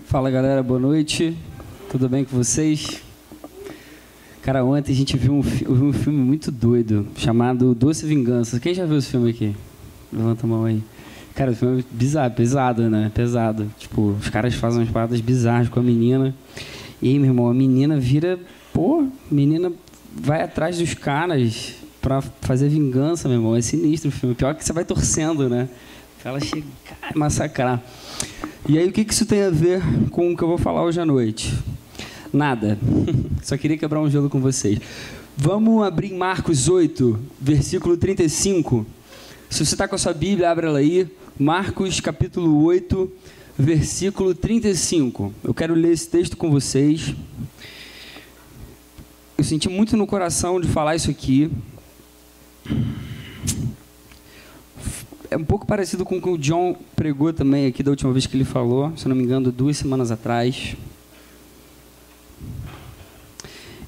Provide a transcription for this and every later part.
Fala galera, boa noite, tudo bem com vocês? Cara, ontem a gente viu um filme muito doido, chamado Doce Vingança. Quem já viu esse filme aqui? Levanta a mão aí. Cara, o filme é bizarro, pesado, né? Pesado. Tipo, os caras fazem umas paradas bizarras com a menina. E aí, meu irmão, a menina vira... Pô, a menina vai atrás dos caras pra fazer vingança, meu irmão. É sinistro o filme. Pior que você vai torcendo, né? Pra ela chegar e massacrar. E aí, o que isso tem a ver com o que eu vou falar hoje à noite? Nada. Só queria quebrar um gelo com vocês. Vamos abrir em Marcos 8, versículo 35. Se você está com a sua Bíblia, abre ela aí. Marcos, capítulo 8, versículo 35. Eu quero ler esse texto com vocês. Eu senti muito no coração de falar isso aqui. É um pouco parecido com o que o John pregou também aqui da última vez que ele falou, se não me engano, 2 semanas atrás.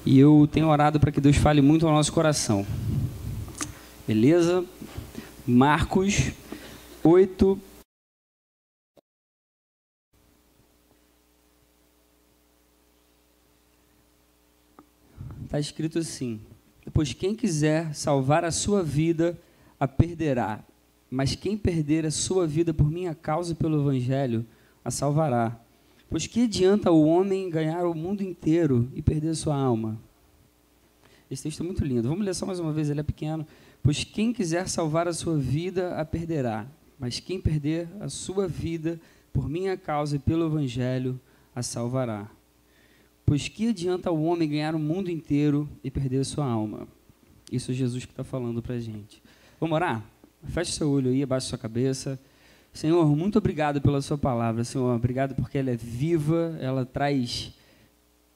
E eu tenho orado para que Deus fale muito ao nosso coração. Beleza? Marcos 8. Está escrito assim: pois quem quiser salvar a sua vida, a perderá. Mas quem perder a sua vida por minha causa e pelo Evangelho, a salvará. Pois que adianta o homem ganhar o mundo inteiro e perder a sua alma? Esse texto é muito lindo. Vamos ler só mais uma vez, ele é pequeno. Pois quem quiser salvar a sua vida, a perderá. Mas quem perder a sua vida por minha causa e pelo Evangelho, a salvará. Pois que adianta o homem ganhar o mundo inteiro e perder a sua alma? Isso é Jesus que está falando para a gente. Vamos orar? Feche seu olho aí, abaixe sua cabeça. Senhor, muito obrigado pela sua palavra, Senhor. Obrigado porque ela é viva, ela traz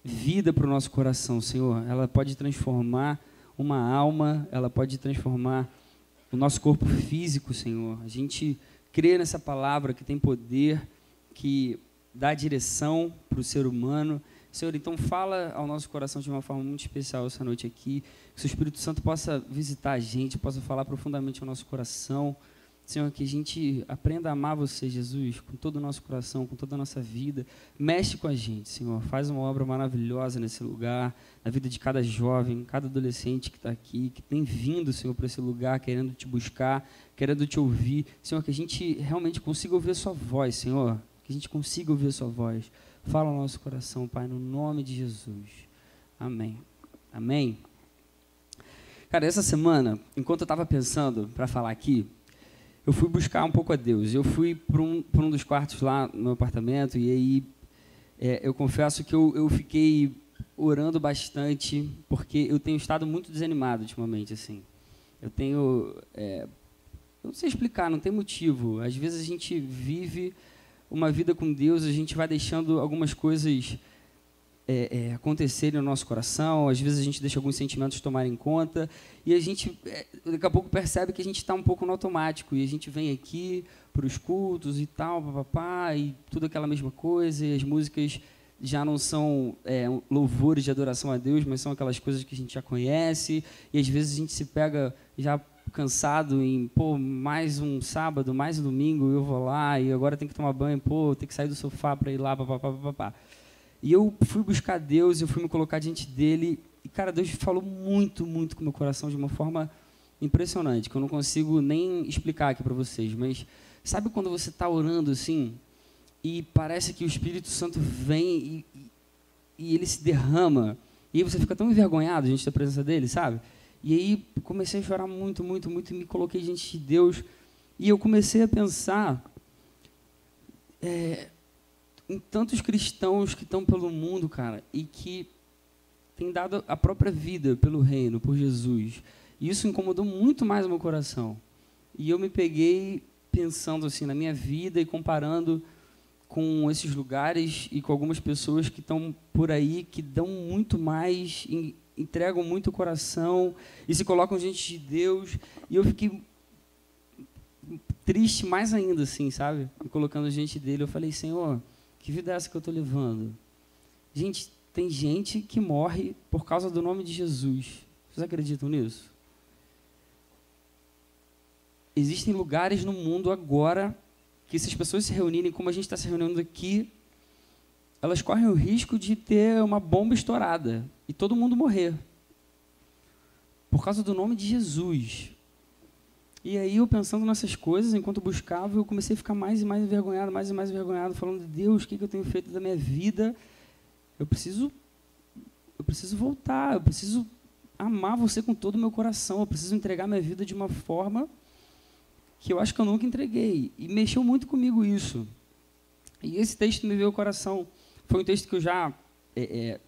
vida para o nosso coração, Senhor. Ela pode transformar uma alma, ela pode transformar o nosso corpo físico, Senhor. A gente crê nessa palavra que tem poder, que dá direção para o ser humano. Senhor, então fala ao nosso coração de uma forma muito especial essa noite aqui. Que o seu Espírito Santo possa visitar a gente, possa falar profundamente ao nosso coração. Senhor, que a gente aprenda a amar você, Jesus, com todo o nosso coração, com toda a nossa vida. Mexe com a gente, Senhor. Faz uma obra maravilhosa nesse lugar, na vida de cada jovem, cada adolescente que está aqui, que tem vindo, Senhor, para esse lugar, querendo te buscar, querendo te ouvir. Senhor, que a gente realmente consiga ouvir a sua voz, Senhor. Que a gente consiga ouvir a sua voz. Fala ao nosso coração, Pai, no nome de Jesus. Amém. Amém. Cara, essa semana, enquanto eu estava pensando para falar aqui, eu fui buscar um pouco a Deus. Eu fui para um dos quartos lá no meu apartamento e aí eu confesso que eu fiquei orando bastante porque eu tenho estado muito desanimado ultimamente, assim. Eu não sei explicar, não tem motivo. Às vezes a gente vive uma vida com Deus, a gente vai deixando algumas coisas acontecerem no nosso coração, às vezes a gente deixa alguns sentimentos tomarem conta, e a gente, daqui a pouco, percebe que a gente está um pouco no automático, e a gente vem aqui para os cultos e tal, papapá, e tudo aquela mesma coisa, e as músicas já não são louvores de adoração a Deus, mas são aquelas coisas que a gente já conhece, e às vezes a gente se pega já cansado em, mais um sábado, mais um domingo, eu vou lá, e agora tem que tomar banho, tem que sair do sofá para ir lá, papapá. E eu fui buscar Deus, eu fui me colocar diante dele, e, cara, Deus falou muito, muito com o meu coração de uma forma impressionante, que eu não consigo nem explicar aqui para vocês, mas sabe quando você está orando assim, e parece que o Espírito Santo vem e ele se derrama, e aí você fica tão envergonhado diante da presença dele, sabe? E aí comecei a chorar muito, muito, muito, e me coloquei diante de Deus, e eu comecei a pensar em tantos cristãos que estão pelo mundo, cara, e que têm dado a própria vida pelo reino, por Jesus. E isso incomodou muito mais o meu coração. E eu me peguei pensando assim na minha vida e comparando com esses lugares e com algumas pessoas que estão por aí, que dão muito mais, entregam muito o coração e se colocam diante de Deus. E eu fiquei triste mais ainda, assim, sabe? Me colocando diante dele. Eu falei, Senhor, que vida é essa que eu estou levando? Gente, tem gente que morre por causa do nome de Jesus. Vocês acreditam nisso? Existem lugares no mundo agora que, se as pessoas se reunirem como a gente está se reunindo aqui, elas correm o risco de ter uma bomba estourada e todo mundo morrer. Por causa do nome de Jesus. E aí eu pensando nessas coisas, enquanto eu buscava, eu comecei a ficar mais e mais envergonhado, falando, Deus, o que eu tenho feito da minha vida? Eu preciso voltar, eu preciso amar você com todo o meu coração, eu preciso entregar minha vida de uma forma que eu acho que eu nunca entreguei. E mexeu muito comigo isso. E esse texto me veio ao coração. Foi um texto que eu já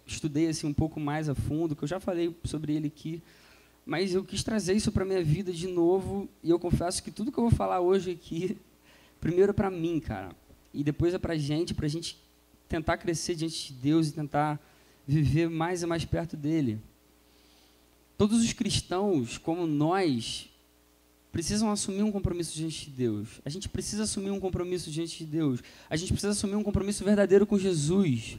estudei assim, um pouco mais a fundo, que eu já falei sobre ele aqui, mas eu quis trazer isso para a minha vida de novo, e eu confesso que tudo que eu vou falar hoje aqui, primeiro é para mim, cara, e depois é para a gente tentar crescer diante de Deus e tentar viver mais e mais perto dele. Todos os cristãos, como nós, precisam assumir um compromisso diante de Deus. A gente precisa assumir um compromisso diante de Deus. A gente precisa assumir um compromisso verdadeiro com Jesus.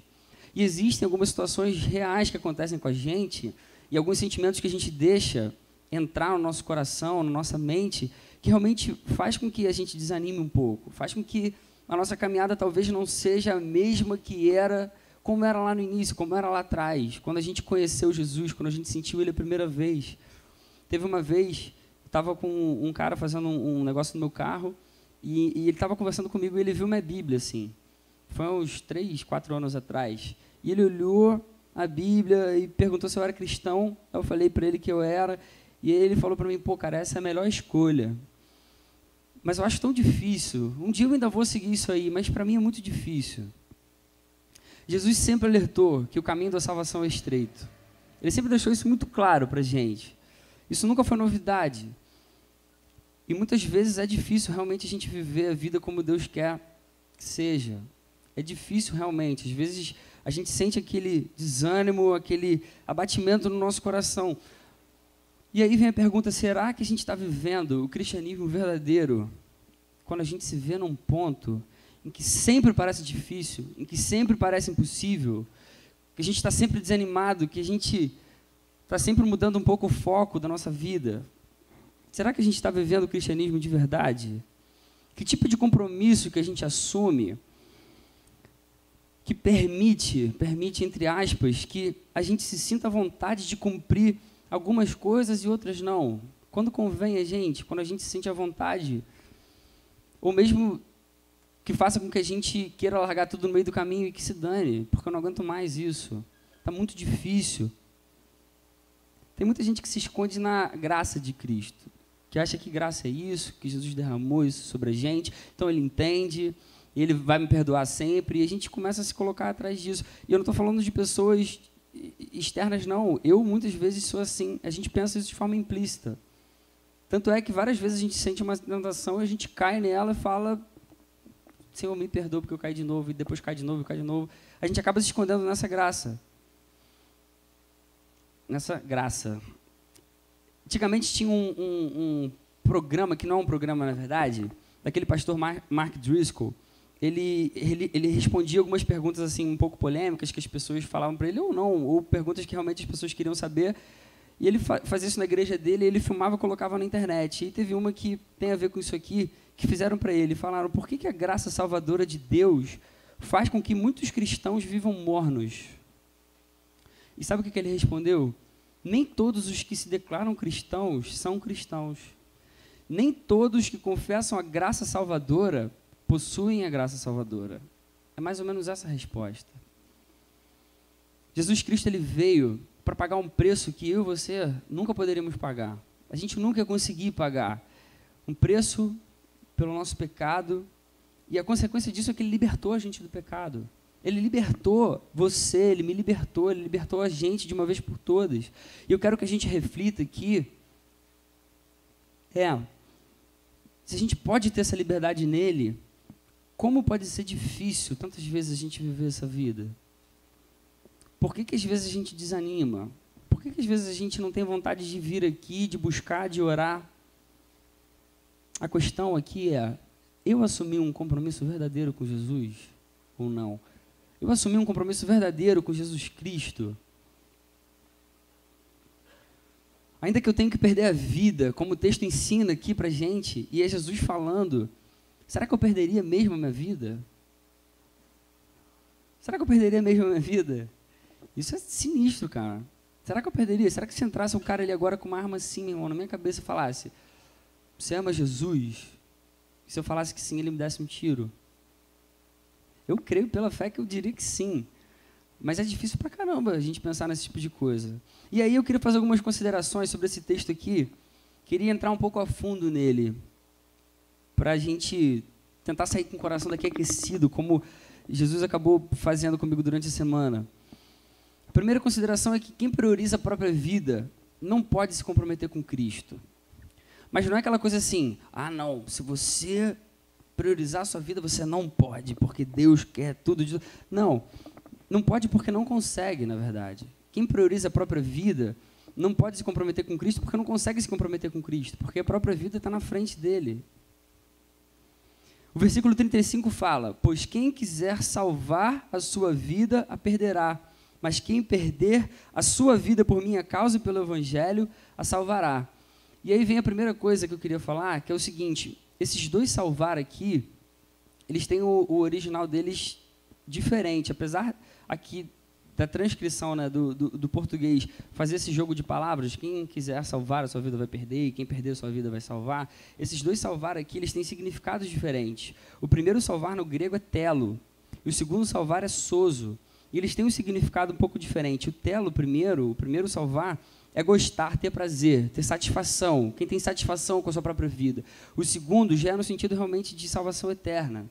E existem algumas situações reais que acontecem com a gente e alguns sentimentos que a gente deixa entrar no nosso coração, na nossa mente, que realmente faz com que a gente desanime um pouco, faz com que a nossa caminhada talvez não seja a mesma que era, como era lá no início, como era lá atrás, quando a gente conheceu Jesus, quando a gente sentiu Ele a primeira vez. Teve uma vez, eu estava com um cara fazendo um negócio no meu carro, e ele estava conversando comigo e ele viu minha Bíblia, assim. Foi uns 3, 4 anos atrás. E ele olhou a Bíblia e perguntou se eu era cristão. Eu falei para ele que eu era. E ele falou para mim, pô, cara, essa é a melhor escolha. Mas eu acho tão difícil. Um dia eu ainda vou seguir isso aí, mas para mim é muito difícil. Jesus sempre alertou que o caminho da salvação é estreito. Ele sempre deixou isso muito claro para a gente. Isso nunca foi novidade. E muitas vezes é difícil realmente a gente viver a vida como Deus quer que seja. É difícil realmente. Às vezes a gente sente aquele desânimo, aquele abatimento no nosso coração. E aí vem a pergunta, será que a gente está vivendo o cristianismo verdadeiro quando a gente se vê num ponto em que sempre parece difícil, em que sempre parece impossível, que a gente está sempre desanimado, que a gente está sempre mudando um pouco o foco da nossa vida? Será que a gente está vivendo o cristianismo de verdade? Que tipo de compromisso que a gente assume que permite, entre aspas, que a gente se sinta à vontade de cumprir algumas coisas e outras não? Quando convém a gente, quando a gente se sente à vontade, ou mesmo que faça com que a gente queira largar tudo no meio do caminho e que se dane, porque eu não aguento mais isso. Está muito difícil. Tem muita gente que se esconde na graça de Cristo, que acha que graça é isso, que Jesus derramou isso sobre a gente, então ele entende, ele vai me perdoar sempre, e a gente começa a se colocar atrás disso. E eu não estou falando de pessoas externas, não. Eu, muitas vezes, sou assim. A gente pensa isso de forma implícita. Tanto é que várias vezes a gente sente uma tentação e a gente cai nela e fala, Senhor, me perdoa porque eu caí de novo, e depois cai de novo, e cai de novo. A gente acaba se escondendo nessa graça. Nessa graça. Antigamente tinha um programa, que não é um programa, na verdade, daquele pastor Mark Driscoll. Ele respondia algumas perguntas assim um pouco polêmicas que as pessoas falavam para ele ou não, ou perguntas que realmente as pessoas queriam saber. E ele fazia isso na igreja dele, ele filmava e colocava na internet. E teve uma que tem a ver com isso aqui, que fizeram para ele. Falaram, por que a graça salvadora de Deus faz com que muitos cristãos vivam mornos? E sabe o que ele respondeu? Nem todos os que se declaram cristãos são cristãos. Nem todos que confessam a graça salvadora possuem a graça salvadora. É mais ou menos essa a resposta. Jesus Cristo, ele veio para pagar um preço que eu e você nunca poderíamos pagar. A gente nunca ia conseguir pagar. Um preço pelo nosso pecado, e a consequência disso é que ele libertou a gente do pecado. Ele libertou você, ele me libertou, ele libertou a gente de uma vez por todas. E eu quero que a gente reflita aqui, se a gente pode ter essa liberdade nele, como pode ser difícil tantas vezes a gente viver essa vida? Por que às vezes a gente desanima? Por que às vezes a gente não tem vontade de vir aqui, de buscar, de orar? A questão aqui é, eu assumi um compromisso verdadeiro com Jesus ou não? Eu assumi um compromisso verdadeiro com Jesus Cristo? Ainda que eu tenha que perder a vida, como o texto ensina aqui para a gente, e é Jesus falando, será que eu perderia mesmo a minha vida? Será que eu perderia mesmo a minha vida? Isso é sinistro, cara. Será que eu perderia? Será que se entrasse um cara ali agora com uma arma assim, meu irmão, na minha cabeça e falasse, você ama Jesus? E se eu falasse que sim, ele me desse um tiro? Eu creio pela fé que eu diria que sim. Mas é difícil pra caramba a gente pensar nesse tipo de coisa. E aí eu queria fazer algumas considerações sobre esse texto aqui. Queria entrar um pouco a fundo nele, para a gente tentar sair com o coração daqui aquecido, como Jesus acabou fazendo comigo durante a semana. A primeira consideração é que quem prioriza a própria vida não pode se comprometer com Cristo. Mas não é aquela coisa assim, não, se você priorizar a sua vida, você não pode, porque Deus quer tudo de... Não pode porque não consegue, na verdade. Quem prioriza a própria vida não pode se comprometer com Cristo porque não consegue se comprometer com Cristo, porque a própria vida está na frente dele. O versículo 35 fala, pois quem quiser salvar a sua vida, a perderá, mas quem perder a sua vida por minha causa e pelo Evangelho, a salvará. E aí vem a primeira coisa que eu queria falar, que é o seguinte, esses dois salvar aqui, eles têm o original deles diferente, apesar aqui da transcrição, né, do português, fazer esse jogo de palavras, quem quiser salvar a sua vida vai perder, e quem perder a sua vida vai salvar. Esses dois salvar aqui, eles têm significados diferentes. O primeiro salvar no grego é telo, e o segundo salvar é sozo. E eles têm um significado um pouco diferente. O telo, o primeiro salvar, é gostar, ter prazer, ter satisfação. Quem tem satisfação com a sua própria vida. O segundo já é no sentido realmente de salvação eterna.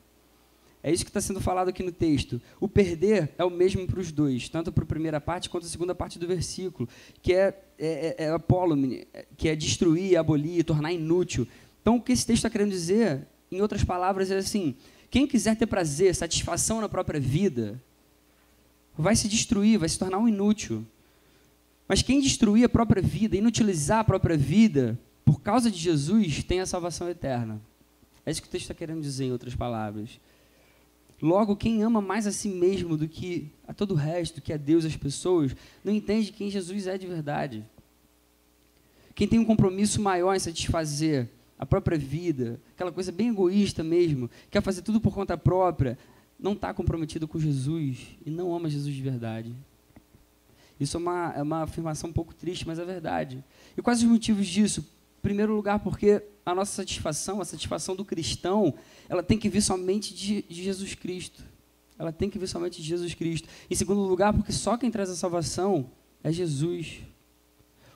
É isso que está sendo falado aqui no texto. O perder é o mesmo para os dois, tanto para a primeira parte quanto a segunda parte do versículo, que é apólome, que é destruir, abolir, tornar inútil. Então, o que esse texto está querendo dizer, em outras palavras, é assim, quem quiser ter prazer, satisfação na própria vida, vai se destruir, vai se tornar um inútil. Mas quem destruir a própria vida, inutilizar a própria vida, por causa de Jesus, tem a salvação eterna. É isso que o texto está querendo dizer, em outras palavras. Logo, quem ama mais a si mesmo do que a todo o resto, que a Deus e as pessoas, não entende quem Jesus é de verdade. Quem tem um compromisso maior em satisfazer a própria vida, aquela coisa bem egoísta mesmo, quer fazer tudo por conta própria, não está comprometido com Jesus e não ama Jesus de verdade. Isso é uma afirmação um pouco triste, mas é verdade. E quais os motivos disso? Em primeiro lugar, porque a nossa satisfação, a satisfação do cristão, ela tem que vir somente de Jesus Cristo. Ela tem que vir somente de Jesus Cristo. Em segundo lugar, porque só quem traz a salvação é Jesus.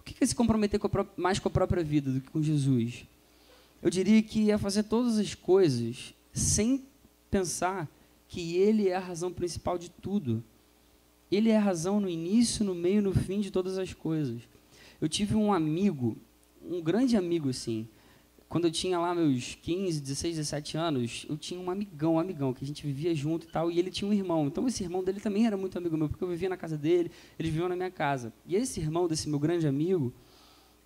O que é se comprometer mais com a própria vida do que com Jesus? Eu diria que é fazer todas as coisas sem pensar que Ele é a razão principal de tudo. Ele é a razão no início, no meio e no fim de todas as coisas. Eu tive um amigo, um grande amigo assim, quando eu tinha lá meus 15, 16, 17 anos, eu tinha um amigão, que a gente vivia junto e tal, e ele tinha um irmão. Então, esse irmão dele também era muito amigo meu, porque eu vivia na casa dele, eles viviam na minha casa. E esse irmão desse meu grande amigo,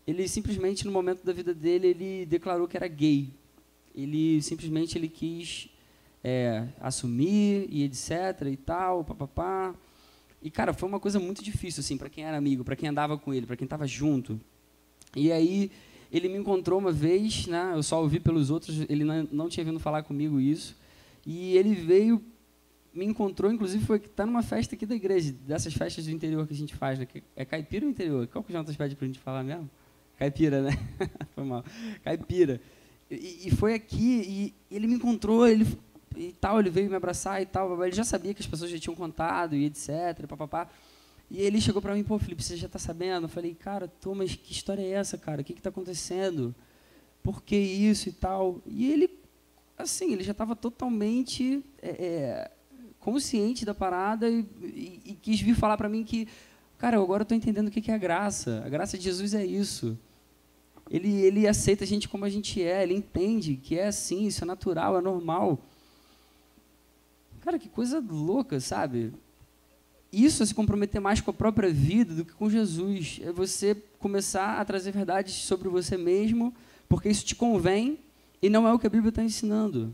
ele simplesmente, no momento da vida dele, ele declarou que era gay. Ele simplesmente quis assumir e etc. e tal, papapá. E, cara, foi uma coisa muito difícil, assim, para quem era amigo, para quem andava com ele, para quem estava junto. E aí, ele me encontrou uma vez, né, eu só ouvi pelos outros, ele não tinha vindo falar comigo isso, e ele veio, me encontrou, inclusive está numa festa aqui da igreja, dessas festas do interior que a gente faz, né, que é caipira ou interior? Qual que o Jonas pede para a gente falar mesmo? Caipira, né? Foi mal. Caipira. E foi aqui, e ele me encontrou, ele veio me abraçar e tal, ele já sabia que as pessoas já tinham contado, e etc, papapá. E ele chegou para mim, Felipe, você já está sabendo? Eu falei, cara, mas que história é essa, cara? O que está acontecendo? Por que isso e tal? E ele, assim, ele já estava totalmente consciente da parada e quis vir falar para mim que, cara, agora eu estou entendendo o que é a graça. A graça de Jesus é isso. Ele aceita a gente como a gente é, ele entende que é assim, isso é natural, é normal. Cara, que coisa louca, sabe? Isso é se comprometer mais com a própria vida do que com Jesus. É você começar a trazer verdades sobre você mesmo, porque isso te convém e não é o que a Bíblia está ensinando.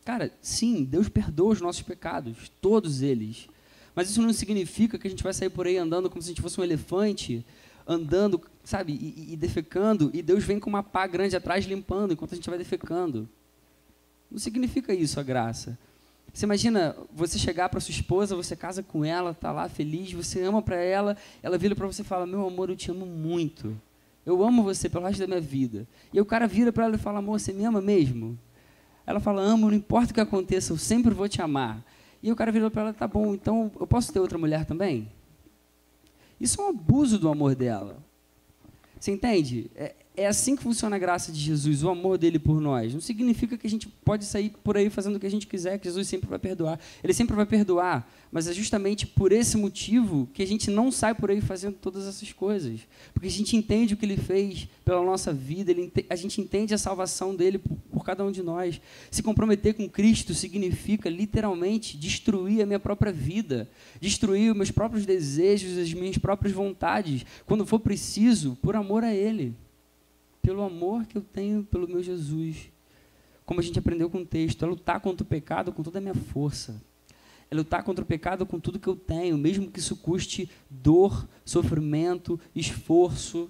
Cara, sim, Deus perdoa os nossos pecados, todos eles. Mas isso não significa que a gente vai sair por aí andando como se a gente fosse um elefante, andando, sabe, e defecando, e Deus vem com uma pá grande atrás limpando enquanto a gente vai defecando. Não significa isso a graça. Você imagina você chegar para sua esposa, você casa com ela, tá lá feliz, você ama para ela, ela vira para você e fala: meu amor, eu te amo muito. Eu amo você pelo resto da minha vida. E o cara vira para ela e fala: amor, você me ama mesmo? Ela fala: amo, não importa o que aconteça, eu sempre vou te amar. E o cara vira para ela: tá bom, então eu posso ter outra mulher também? Isso é um abuso do amor dela. Você entende? É assim que funciona a graça de Jesus, o amor dele por nós. Não significa que a gente pode sair por aí fazendo o que a gente quiser, que Jesus sempre vai perdoar. Ele sempre vai perdoar, mas é justamente por esse motivo que a gente não sai por aí fazendo todas essas coisas. Porque a gente entende o que ele fez pela nossa vida, a gente entende a salvação dele por cada um de nós. Se comprometer com Cristo significa, literalmente, destruir a minha própria vida, destruir os meus próprios desejos, as minhas próprias vontades, quando for preciso, por amor a Ele. Pelo amor que eu tenho pelo meu Jesus. Como a gente aprendeu com o texto, é lutar contra o pecado com toda a minha força. É lutar contra o pecado com tudo que eu tenho, mesmo que isso custe dor, sofrimento, esforço.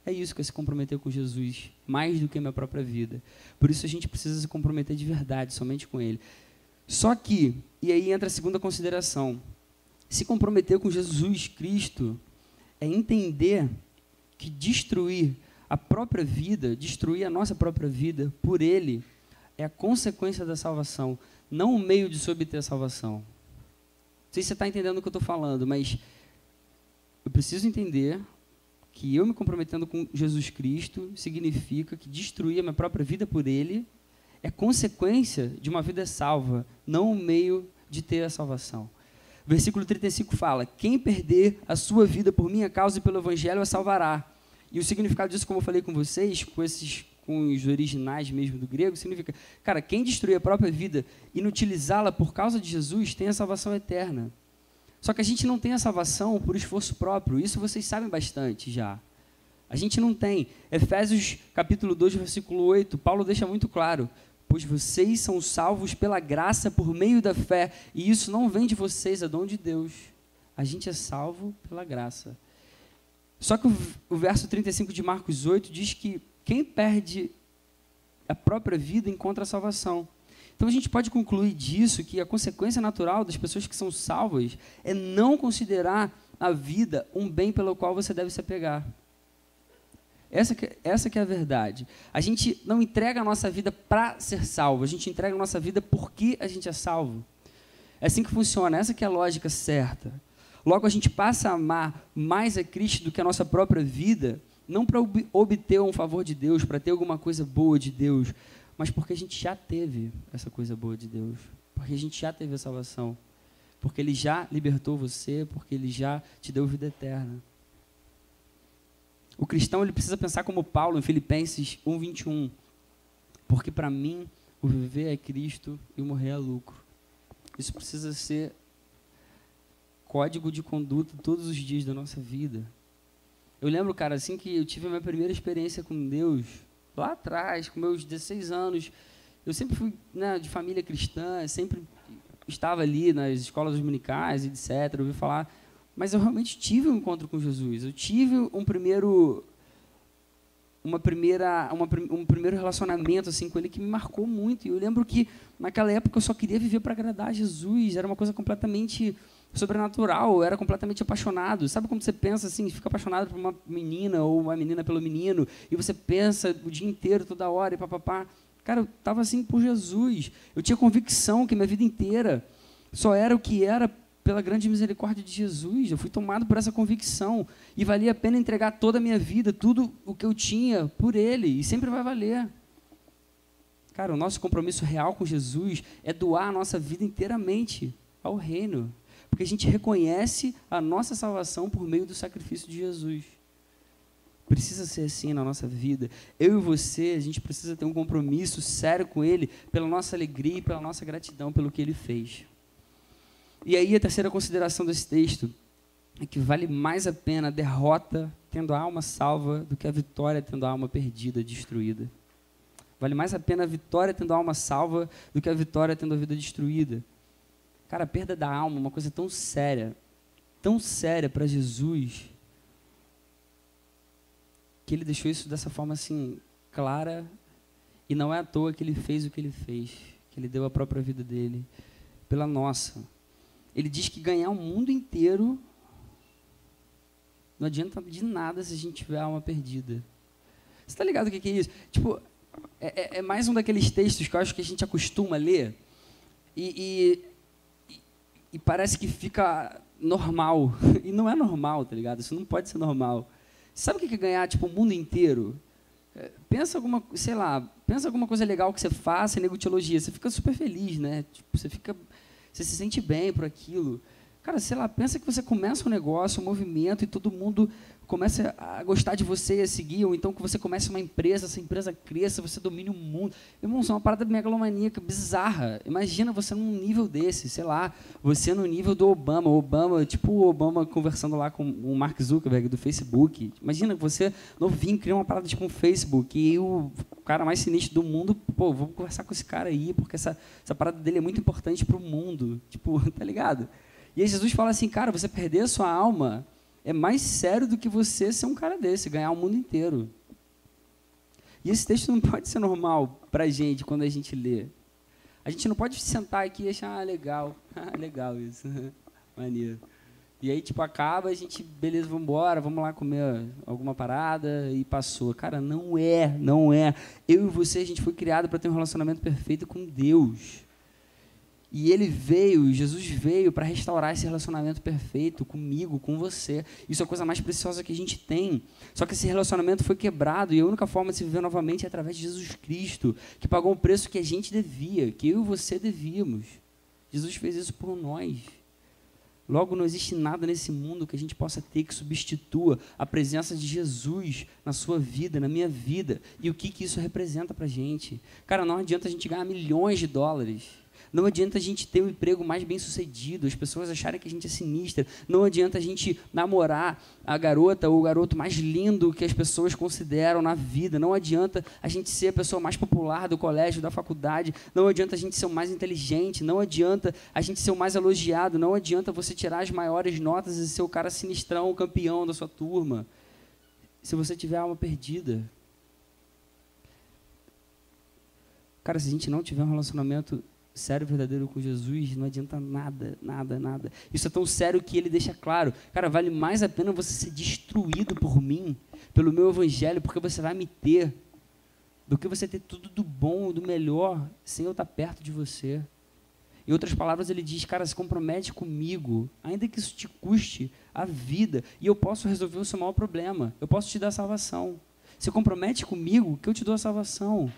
É isso que é se comprometer com Jesus, mais do que a minha própria vida. Por isso a gente precisa se comprometer de verdade, somente com Ele. Só que, e aí entra a segunda consideração, se comprometer com Jesus Cristo é entender que destruir a própria vida, destruir a nossa própria vida por Ele, é a consequência da salvação, não o meio de se obter a salvação. Não sei se você está entendendo o que eu estou falando, mas eu preciso entender que eu me comprometendo com Jesus Cristo significa que destruir a minha própria vida por Ele é consequência de uma vida salva, não o meio de ter a salvação. O versículo 35 fala: quem perder a sua vida por minha causa e pelo Evangelho a salvará. E o significado disso, como eu falei com vocês, com os originais mesmo do grego, significa, cara, quem destruir a própria vida e inutilizá-la por causa de Jesus tem a salvação eterna. Só que a gente não tem a salvação por esforço próprio, isso vocês sabem bastante já. A gente não tem. Efésios capítulo 2, versículo 8, Paulo deixa muito claro: pois vocês são salvos pela graça por meio da fé, e isso não vem de vocês, é dom de Deus. A gente é salvo pela graça. Só que o verso 35 de Marcos 8 diz que quem perde a própria vida encontra a salvação. Então a gente pode concluir disso que a consequência natural das pessoas que são salvas é não considerar a vida um bem pelo qual você deve se apegar. Essa que é a verdade. A gente não entrega a nossa vida para ser salvo, a gente entrega a nossa vida porque a gente é salvo. É assim que funciona, essa que é a lógica certa. Logo, a gente passa a amar mais a Cristo do que a nossa própria vida, não para obter um favor de Deus, para ter alguma coisa boa de Deus, mas porque a gente já teve essa coisa boa de Deus, porque a gente já teve a salvação, porque Ele já libertou você, porque Ele já te deu vida eterna. O cristão ele precisa pensar como Paulo em Filipenses 1:21, porque para mim o viver é Cristo e o morrer é lucro. Isso precisa ser código de conduta todos os dias da nossa vida. Eu lembro, cara, assim que eu tive a minha primeira experiência com Deus, lá atrás, com meus 16 anos, eu sempre fui, né, de família cristã, sempre estava ali nas escolas dominicais, etc., ouvi falar, mas eu realmente tive um encontro com Jesus, eu tive um primeiro relacionamento assim, com Ele que me marcou muito, e eu lembro que naquela época eu só queria viver para agradar a Jesus, era uma coisa completamente sobrenatural, eu era completamente apaixonado. Sabe quando você pensa assim, fica apaixonado por uma menina ou uma menina pelo menino, e você pensa o dia inteiro, toda hora, e papapá. Cara, eu estava assim por Jesus. Eu tinha convicção que minha vida inteira só era o que era pela grande misericórdia de Jesus. Eu fui tomado por essa convicção e valia a pena entregar toda a minha vida, tudo o que eu tinha por Ele, e sempre vai valer. Cara, o nosso compromisso real com Jesus é doar a nossa vida inteiramente ao reino. Porque a gente reconhece a nossa salvação por meio do sacrifício de Jesus. Precisa ser assim na nossa vida. Eu e você, a gente precisa ter um compromisso sério com Ele, pela nossa alegria e pela nossa gratidão pelo que Ele fez. E aí a terceira consideração desse texto é que vale mais a pena a derrota tendo a alma salva do que a vitória tendo a alma perdida, destruída. Vale mais a pena a vitória tendo a alma salva do que a vitória tendo a vida destruída. Cara, a perda da alma é uma coisa tão séria para Jesus, que Ele deixou isso dessa forma assim, clara, e não é à toa que Ele fez o que Ele fez, que ele deu a própria vida dele pela nossa. Ele diz que ganhar o mundo inteiro não adianta de nada se a gente tiver a alma perdida. Você está ligado o que é isso? Tipo, é mais um daqueles textos que eu acho que a gente acostuma a ler e parece que fica normal. E não é normal, tá ligado? Isso não pode ser normal. Sabe o que é ganhar tipo, o mundo inteiro? Pensa alguma coisa legal que você faça e nego te elogia. Você fica super feliz, né? Tipo, você se sente bem por aquilo. Cara, sei lá, pensa que você começa um negócio, um movimento, e todo mundo começa a gostar de você e a seguir, ou então que você começa uma empresa, essa empresa cresça, você domine o mundo. Irmão, isso é uma parada megalomaníaca, bizarra. Imagina você num nível desse, sei lá, você no nível do Obama, tipo o Obama conversando lá com o Mark Zuckerberg do Facebook. Imagina você novinho, cria uma parada tipo um Facebook, e o cara mais sinistro do mundo, pô, vou conversar com esse cara aí, porque essa parada dele é muito importante para o mundo. Tipo, tá ligado? E aí Jesus fala assim, cara, você perder a sua alma é mais sério do que você ser um cara desse, ganhar o mundo inteiro. E esse texto não pode ser normal para a gente quando a gente lê. A gente não pode sentar aqui e achar, legal, legal isso, maneiro. E aí, tipo, acaba, a gente, beleza, vamos embora, vamos lá comer alguma parada e passou. Cara, não é. Eu e você, a gente foi criado para ter um relacionamento perfeito com Deus. E Jesus veio para restaurar esse relacionamento perfeito comigo, com você. Isso é a coisa mais preciosa que a gente tem. Só que esse relacionamento foi quebrado e a única forma de se viver novamente é através de Jesus Cristo, que pagou o preço que a gente devia, que eu e você devíamos. Jesus fez isso por nós. Logo, não existe nada nesse mundo que a gente possa ter que substitua a presença de Jesus na sua vida, na minha vida. E o que isso representa para a gente? Cara, não adianta a gente ganhar milhões de dólares. Não adianta a gente ter um emprego mais bem sucedido, as pessoas acharem que a gente é sinistra. Não adianta a gente namorar a garota ou o garoto mais lindo que as pessoas consideram na vida. Não adianta a gente ser a pessoa mais popular do colégio, da faculdade. Não adianta a gente ser o mais inteligente. Não adianta a gente ser o mais elogiado. Não adianta você tirar as maiores notas e ser o cara sinistrão, o campeão da sua turma. Se você tiver a alma perdida. Cara, se a gente não tiver um relacionamento sério, verdadeiro com Jesus, não adianta nada. Isso é tão sério que ele deixa claro, cara, vale mais a pena você ser destruído por mim, pelo meu evangelho, porque você vai me ter, do que você ter tudo do bom, do melhor, sem eu estar perto de você. Em outras palavras, ele diz, cara, se compromete comigo, ainda que isso te custe a vida, e eu posso resolver o seu maior problema, eu posso te dar a salvação. Se compromete comigo, que eu te dou a salvação.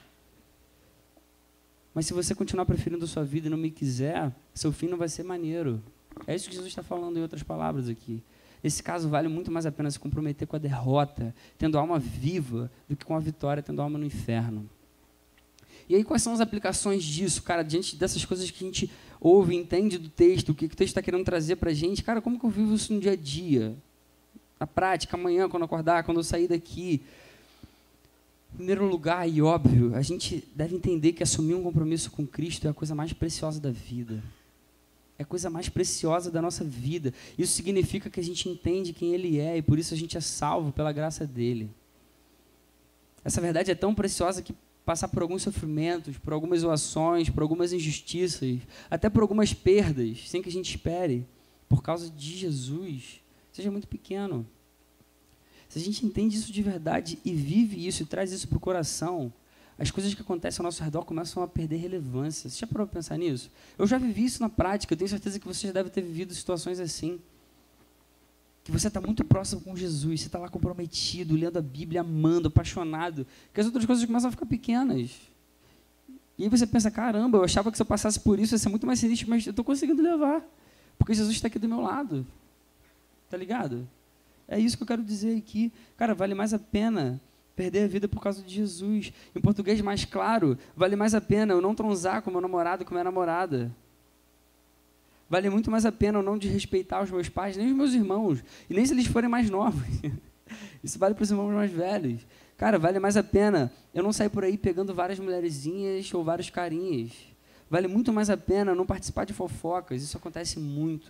Mas se você continuar preferindo a sua vida e não me quiser, seu fim não vai ser maneiro. É isso que Jesus está falando em outras palavras aqui. Nesse caso, vale muito mais a pena se comprometer com a derrota, tendo alma viva, do que com a vitória, tendo alma no inferno. E aí, quais são as aplicações disso, cara, diante dessas coisas que a gente ouve, entende do texto, o que o texto está querendo trazer para a gente? Cara, como que eu vivo isso no dia a dia? Na prática, amanhã, quando eu acordar, quando eu sair daqui. Em primeiro lugar, e óbvio, a gente deve entender que assumir um compromisso com Cristo é a coisa mais preciosa da vida. É a coisa mais preciosa da nossa vida. Isso significa que a gente entende quem Ele é e por isso a gente é salvo pela graça dEle. Essa verdade é tão preciosa que passar por alguns sofrimentos, por algumas zoações, por algumas injustiças, até por algumas perdas, sem que a gente espere, por causa de Jesus, seja muito pequeno. Se a gente entende isso de verdade e vive isso e traz isso para o coração, as coisas que acontecem ao nosso redor começam a perder relevância. Você já parou para pensar nisso? Eu já vivi isso na prática, eu tenho certeza que você já deve ter vivido situações assim. Que você está muito próximo com Jesus, você está lá comprometido, lendo a Bíblia, amando, apaixonado, que as outras coisas começam a ficar pequenas. E aí você pensa, caramba, eu achava que se eu passasse por isso ia ser muito mais sinistro, mas eu estou conseguindo levar, porque Jesus está aqui do meu lado. Tá ligado? É isso que eu quero dizer aqui. Cara, vale mais a pena perder a vida por causa de Jesus. Em português mais claro, vale mais a pena eu não transar com meu namorado e com minha namorada. Vale muito mais a pena eu não desrespeitar os meus pais, nem os meus irmãos, e nem se eles forem mais novos. Isso vale para os irmãos mais velhos. Cara, vale mais a pena eu não sair por aí pegando várias mulherzinhas ou vários carinhas. Vale muito mais a pena eu não participar de fofocas. Isso acontece muito.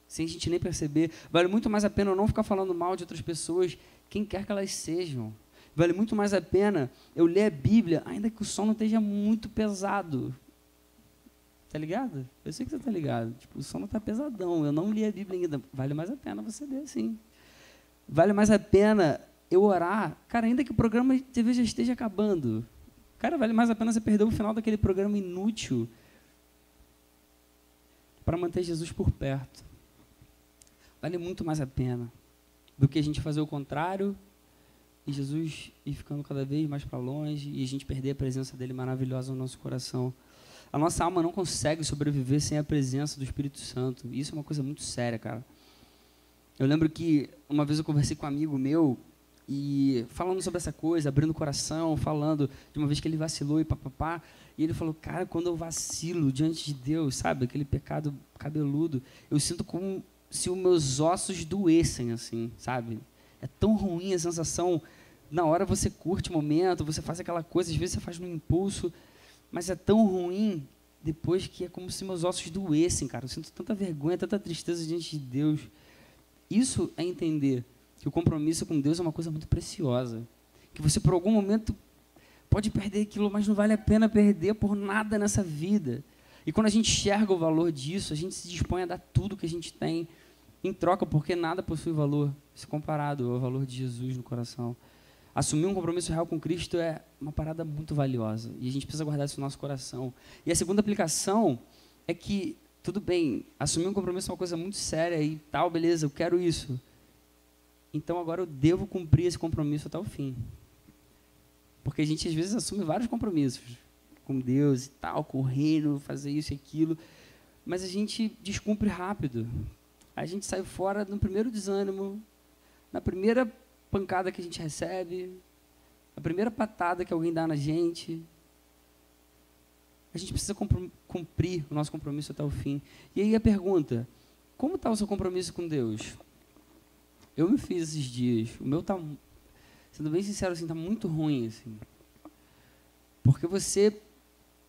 Sem a gente nem perceber. Vale muito mais a pena eu não ficar falando mal de outras pessoas, quem quer que elas sejam. Vale muito mais a pena eu ler a Bíblia, ainda que o som não esteja muito pesado. Tá ligado? Eu sei que você tá ligado. Tipo, o sono tá pesadão. Eu não li a Bíblia ainda. Vale mais a pena você ler, sim. Vale mais a pena eu orar. Cara, ainda que o programa de TV já esteja acabando. Cara, vale mais a pena você perder o final daquele programa inútil para manter Jesus por perto. Vale muito mais a pena do que a gente fazer o contrário e Jesus ir ficando cada vez mais para longe e a gente perder a presença dele maravilhosa no nosso coração. A nossa alma não consegue sobreviver sem a presença do Espírito Santo. Isso é uma coisa muito séria, cara. Eu lembro que uma vez eu conversei com um amigo meu e falando sobre essa coisa, abrindo o coração, falando de uma vez que ele vacilou e papapá, e ele falou, cara, quando eu vacilo diante de Deus, sabe, aquele pecado cabeludo, eu sinto como se os meus ossos doessem, assim, sabe? É tão ruim a sensação. Na hora você curte o momento, você faz aquela coisa, às vezes você faz no impulso, mas é tão ruim depois que é como se meus ossos doessem, cara. Eu sinto tanta vergonha, tanta tristeza diante de Deus. Isso é entender que o compromisso com Deus é uma coisa muito preciosa. Que você, por algum momento, pode perder aquilo, mas não vale a pena perder por nada nessa vida. E quando a gente enxerga o valor disso, a gente se dispõe a dar tudo que a gente tem em troca, porque nada possui valor se comparado ao valor de Jesus no coração. Assumir um compromisso real com Cristo é uma parada muito valiosa. E a gente precisa guardar isso no nosso coração. E a segunda aplicação é que, tudo bem, assumir um compromisso é uma coisa muito séria e tal, beleza, eu quero isso. Então agora eu devo cumprir esse compromisso até o fim. Porque a gente às vezes assume vários compromissos com Deus e tal, com o reino, fazer isso e aquilo, mas a gente descumpre rápido. A gente sai fora no primeiro desânimo, na primeira pancada que a gente recebe, a primeira patada que alguém dá na gente. A gente precisa cumprir o nosso compromisso até o fim. E aí a pergunta, como está o seu compromisso com Deus? Eu me fiz esses dias, o meu está, sendo bem sincero, assim, está muito ruim, assim. Porque você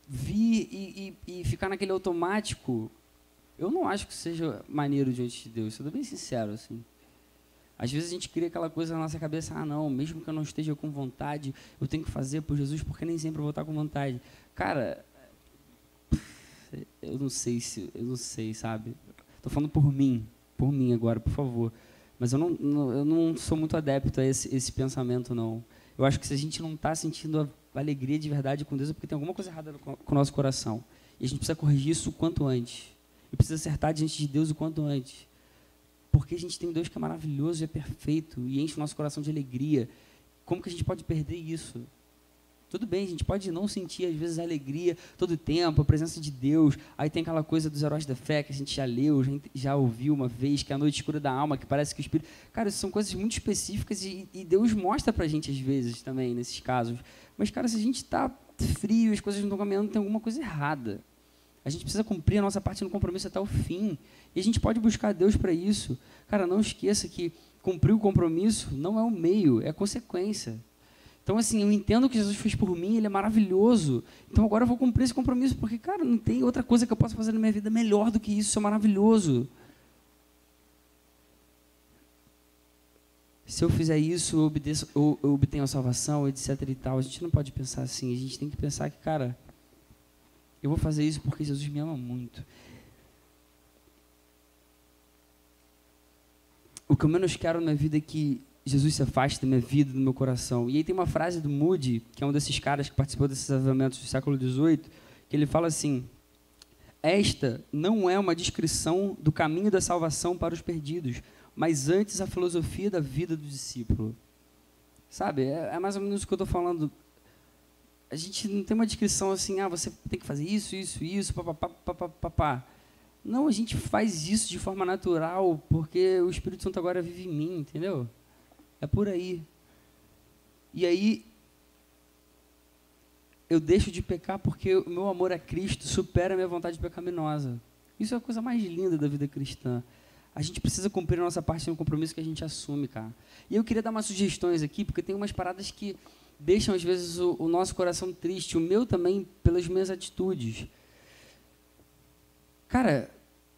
vir e ficar naquele automático, eu não acho que seja maneiro diante de Deus, sendo bem sincero, assim. Às vezes a gente cria aquela coisa na nossa cabeça, não, mesmo que eu não esteja com vontade, eu tenho que fazer por Jesus, porque nem sempre eu vou estar com vontade. Cara, eu não sei, sabe? Estou falando por mim agora, por favor. Mas eu não sou muito adepto a esse pensamento, não. Eu acho que se a gente não está sentindo a alegria de verdade com Deus, é porque tem alguma coisa errada com o nosso coração. E a gente precisa corrigir isso o quanto antes. E precisa acertar diante de Deus o quanto antes. Porque a gente tem um Deus que é maravilhoso e é perfeito e enche o nosso coração de alegria. Como que a gente pode perder isso? Tudo bem, a gente pode não sentir, às vezes, a alegria todo o tempo, a presença de Deus. Aí tem aquela coisa dos heróis da fé que a gente já leu, já ouviu uma vez, que é a noite escura da alma, que parece que o Espírito... Cara, isso são coisas muito específicas e Deus mostra pra gente, às vezes, também, nesses casos. Mas, cara, se a gente está frio, as coisas não estão caminhando, tem alguma coisa errada. A gente precisa cumprir a nossa parte no compromisso até o fim. E a gente pode buscar Deus para isso. Cara, não esqueça que cumprir o compromisso não é o meio, é a consequência. Então, assim, eu entendo o que Jesus fez por mim, ele é maravilhoso. Então, agora eu vou cumprir esse compromisso, porque, cara, não tem outra coisa que eu possa fazer na minha vida melhor do que isso é maravilhoso. Se eu fizer isso, eu obtenho a salvação, etc e tal. A gente não pode pensar assim, a gente tem que pensar que, cara, eu vou fazer isso porque Jesus me ama muito. O que eu menos quero na vida é que Jesus se afaste da minha vida, do meu coração. E aí tem uma frase do Moody, que é um desses caras que participou desses avivamentos do século XVIII, que ele fala assim: esta não é uma descrição do caminho da salvação para os perdidos, mas antes a filosofia da vida do discípulo. Sabe, é mais ou menos o que eu estou falando. A gente não tem uma descrição assim, você tem que fazer isso, papapá. Não, a gente faz isso de forma natural, porque o Espírito Santo agora vive em mim, entendeu? É por aí. E aí, eu deixo de pecar porque o meu amor a Cristo supera a minha vontade pecaminosa. Isso é a coisa mais linda da vida cristã. A gente precisa cumprir a nossa parte no compromisso que a gente assume, cara. E eu queria dar umas sugestões aqui, porque tem umas paradas que deixam, às vezes, o nosso coração triste, o meu também, pelas minhas atitudes. Cara,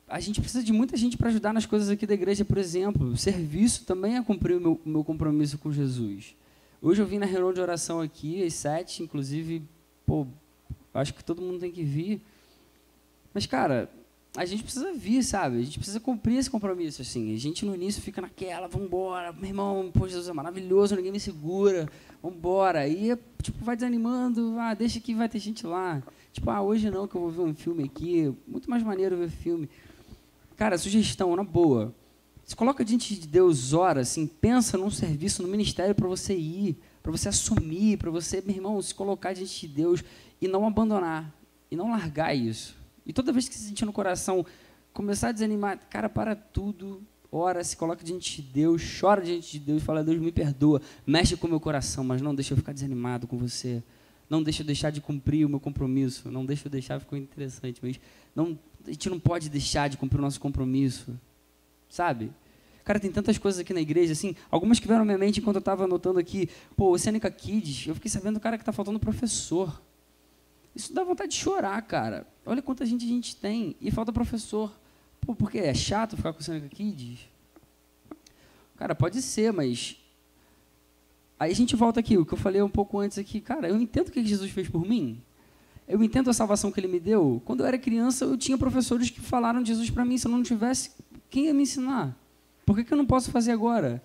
a gente precisa de muita gente para ajudar nas coisas aqui da igreja, por exemplo. O serviço também é cumprir o meu compromisso com Jesus. Hoje eu vim na reunião de oração aqui, às 7, inclusive, acho que todo mundo tem que vir. Mas, cara, a gente precisa vir, sabe? A gente precisa cumprir esse compromisso, assim. A gente, no início, fica naquela, vambora, meu irmão, pô, Jesus é maravilhoso, ninguém me segura, vambora. Aí, tipo, vai desanimando, deixa que vai ter gente lá. Tipo, hoje não, que eu vou ver um filme aqui, muito mais maneiro ver filme. Cara, sugestão, na boa. Se coloca diante de Deus, ora, assim, pensa num serviço, no ministério para você ir, para você assumir, para você, meu irmão, se colocar diante de Deus e não abandonar, e não largar isso. E toda vez que se sentir no coração, começar a desanimar, cara, para tudo, ora, se coloca diante de Deus, chora diante de Deus, fala, Deus me perdoa, mexe com o meu coração, mas não deixa eu ficar desanimado com você, não deixa eu deixar de cumprir o meu compromisso, não deixa eu deixar, ficou interessante, mas a gente não pode deixar de cumprir o nosso compromisso, sabe? Cara, tem tantas coisas aqui na igreja, assim, algumas que vieram à minha mente enquanto eu estava anotando aqui, pô, o Seneca Kids, eu fiquei sabendo, cara, que está faltando professor. Isso dá vontade de chorar, cara. Olha quanta gente a gente tem e falta professor. Pô, porque é chato ficar com o Seneca Kids? Cara, pode ser, mas... Aí a gente volta aqui, o que eu falei um pouco antes aqui. Cara, eu entendo o que Jesus fez por mim. Eu entendo a salvação que ele me deu. Quando eu era criança, eu tinha professores que falaram de Jesus para mim. Se eu não tivesse, quem ia me ensinar? Por que eu não posso fazer agora?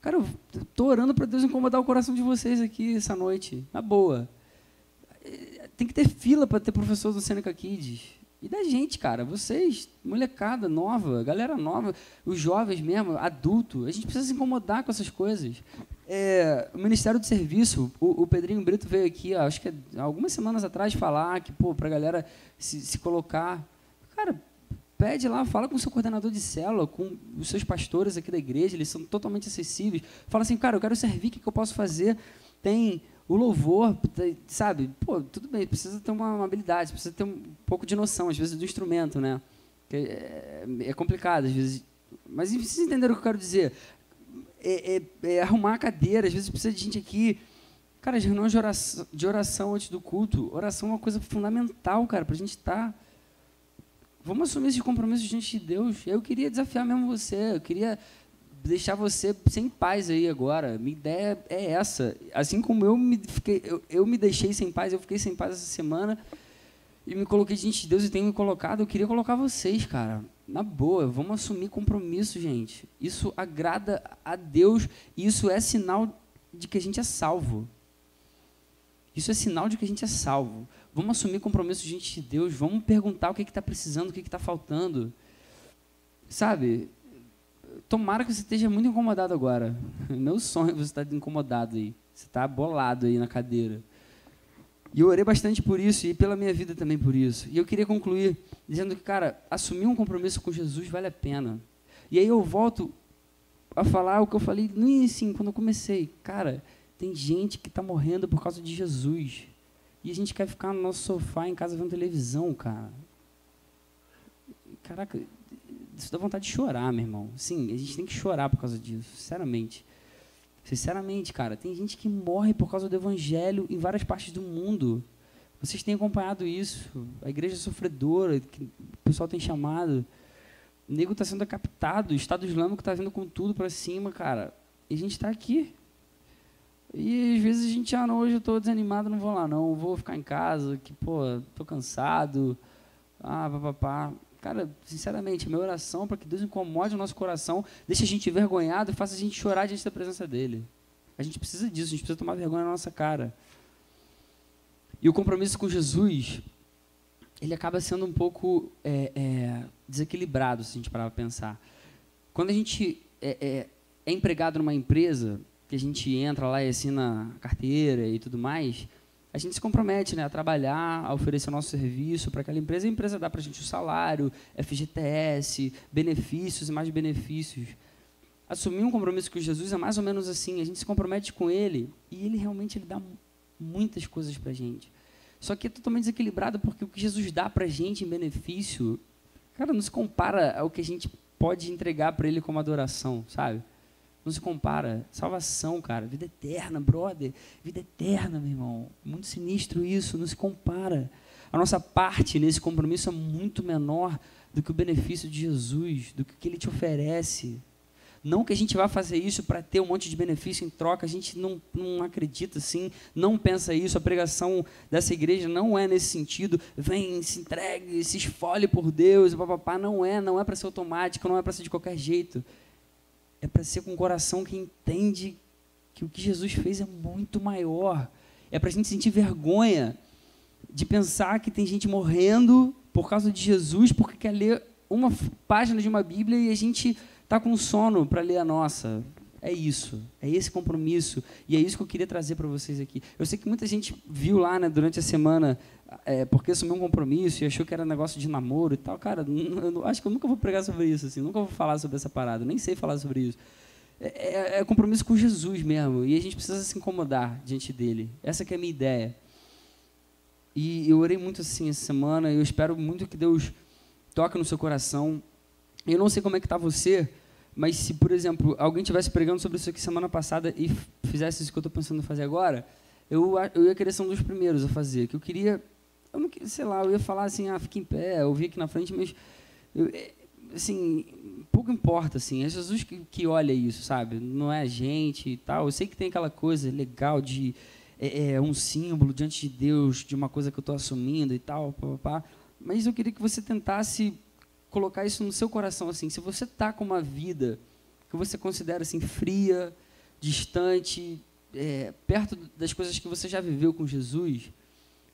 Cara, eu estou orando para Deus incomodar o coração de vocês aqui essa noite. Na boa. Tem que ter fila para ter professor do Seneca Kids. E da gente, cara. Vocês, molecada nova, galera nova, os jovens mesmo, adulto. A gente precisa se incomodar com essas coisas. O Ministério do Serviço, o Pedrinho Brito veio aqui, acho que algumas semanas atrás, falar que, pô, para a galera se colocar. Cara, pede lá, fala com o seu coordenador de célula, com os seus pastores aqui da igreja, eles são totalmente acessíveis. Fala assim, cara, eu quero servir, o que eu posso fazer? Tem o louvor, sabe? Pô, tudo bem, precisa ter uma habilidade, precisa ter um pouco de noção, às vezes, do instrumento, né? É complicado, às vezes. Mas vocês entenderam o que eu quero dizer? Arrumar a cadeira, às vezes precisa de gente aqui. Cara, as reuniões de oração antes do culto, oração é uma coisa fundamental, cara, para a gente estar... Vamos assumir esse compromisso diante de Deus. Eu queria desafiar mesmo você, eu queria deixar você sem paz aí agora. Minha ideia é essa. Assim como eu me deixei sem paz, eu fiquei sem paz essa semana e me coloquei diante de Deus e tenho me colocado, eu queria colocar vocês, cara. Na boa, vamos assumir compromisso, gente. Isso agrada a Deus e isso é sinal de que a gente é salvo. Isso é sinal de que a gente é salvo. Vamos assumir compromisso diante de Deus, vamos perguntar o que está precisando, o que está faltando. Sabe? Tomara que você esteja muito incomodado agora. Meu sonho é você estar incomodado aí. Você está bolado aí na cadeira. E eu orei bastante por isso e pela minha vida também por isso. E eu queria concluir dizendo que, cara, assumir um compromisso com Jesus vale a pena. E aí eu volto a falar o que eu falei no início, quando eu comecei. Cara, tem gente que está morrendo por causa de Jesus. E a gente quer ficar no nosso sofá em casa vendo televisão, cara. Caraca, isso dá vontade de chorar, meu irmão. Sim, a gente tem que chorar por causa disso, sinceramente. Sinceramente, cara, tem gente que morre por causa do evangelho em várias partes do mundo. Vocês têm acompanhado isso. A igreja sofredora, que o pessoal tem chamado. O nego está sendo decapitado, o Estado Islâmico está vindo com tudo para cima, cara. E a gente está aqui. E às vezes a gente, não, hoje eu estou desanimado, não vou lá não, vou ficar em casa, que, pô, estou cansado, papapá. Cara, sinceramente, a minha oração é para que Deus incomode o nosso coração, deixe a gente envergonhado e faça a gente chorar diante da presença dEle. A gente precisa disso, a gente precisa tomar vergonha na nossa cara. E o compromisso com Jesus, ele acaba sendo um pouco desequilibrado, se a gente parar para pensar. Quando a gente é empregado numa empresa, que a gente entra lá e assina a carteira e tudo mais, a gente se compromete, né, a trabalhar, a oferecer o nosso serviço para aquela empresa, e a empresa dá para a gente o salário, FGTS, benefícios e mais benefícios. Assumir um compromisso com Jesus é mais ou menos assim, a gente se compromete com Ele e Ele realmente dá muitas coisas para a gente. Só que é totalmente desequilibrado porque o que Jesus dá para a gente em benefício, cara, não se compara ao que a gente pode entregar para Ele como adoração, sabe? Não se compara. Salvação, cara. Vida eterna, brother. Vida eterna, meu irmão. Muito sinistro isso. Não se compara. A nossa parte nesse compromisso é muito menor do que o benefício de Jesus, do que Ele te oferece. Não que a gente vá fazer isso para ter um monte de benefício em troca, a gente não acredita assim, não pensa isso. A pregação dessa igreja não é nesse sentido, vem, se entregue, se esfole por Deus, papapá. Não é para ser automático, não é para ser de qualquer jeito. É para ser com um coração que entende que o que Jesus fez é muito maior. É para a gente sentir vergonha de pensar que tem gente morrendo por causa de Jesus, porque quer ler uma página de uma Bíblia e a gente está com sono para ler a nossa. É isso, é esse compromisso, e é isso que eu queria trazer para vocês aqui. Eu sei que muita gente viu lá, né, durante a semana, porque assumiu um compromisso e achou que era negócio de namoro e tal. Cara, eu acho que eu nunca vou pregar sobre isso, assim, nunca vou falar sobre essa parada, nem sei falar sobre isso. É compromisso com Jesus mesmo, e a gente precisa se incomodar diante dele. Essa que é a minha ideia. E eu orei muito assim essa semana, e eu espero muito que Deus toque no seu coração. Eu não sei como é que está você, mas se, por exemplo, alguém estivesse pregando sobre isso aqui semana passada e fizesse isso que eu estou pensando em fazer agora, eu ia querer ser um dos primeiros a fazer. Que eu queria, eu não, sei lá, eu ia falar assim, fique em pé, eu vi aqui na frente, mas, assim, pouco importa, assim, é Jesus que olha isso, sabe? Não é a gente e tal. Eu sei que tem aquela coisa legal de um símbolo diante de Deus, de uma coisa que eu estou assumindo e tal, papapá. Mas eu queria que você tentasse colocar isso no seu coração, assim, se você está com uma vida que você considera assim fria, distante, perto das coisas que você já viveu com Jesus,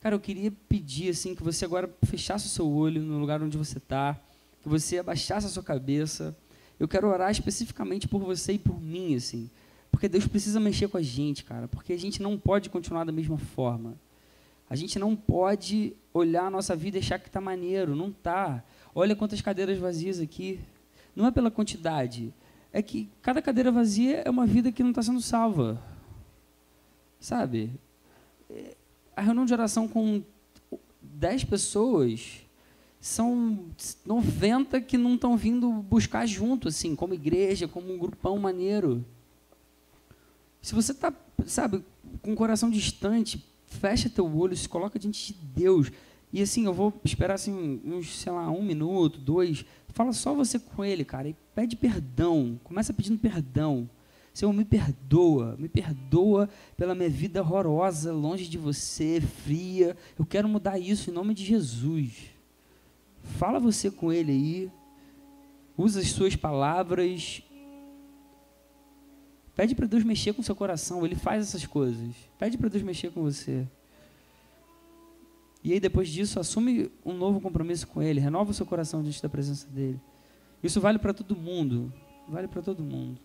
cara, eu queria pedir assim que você agora fechasse o seu olho no lugar onde você está, que você abaixasse a sua cabeça. Eu quero orar especificamente por você e por mim, assim, porque Deus precisa mexer com a gente, cara, porque a gente não pode continuar da mesma forma. A gente não pode olhar a nossa vida e achar que está maneiro. Não está. Olha quantas cadeiras vazias aqui. Não é pela quantidade. É que cada cadeira vazia é uma vida que não está sendo salva. Sabe? A reunião de oração com 10 pessoas, são 90 que não estão vindo buscar junto, assim, como igreja, como um grupão maneiro. Se você está, sabe, com o coração distante, fecha teu olho, se coloca diante de Deus. E assim, eu vou esperar assim, uns, sei lá, 1 minuto, 2. Fala só você com ele, cara, e pede perdão. Começa pedindo perdão. Senhor, me perdoa pela minha vida horrorosa, longe de você, fria. Eu quero mudar isso em nome de Jesus. Fala você com ele aí. Usa as suas palavras. Pede para Deus mexer com o seu coração, Ele faz essas coisas. Pede para Deus mexer com você. E aí, depois disso, assume um novo compromisso com Ele, renova o seu coração diante da presença dEle. Isso vale para todo mundo, vale para todo mundo.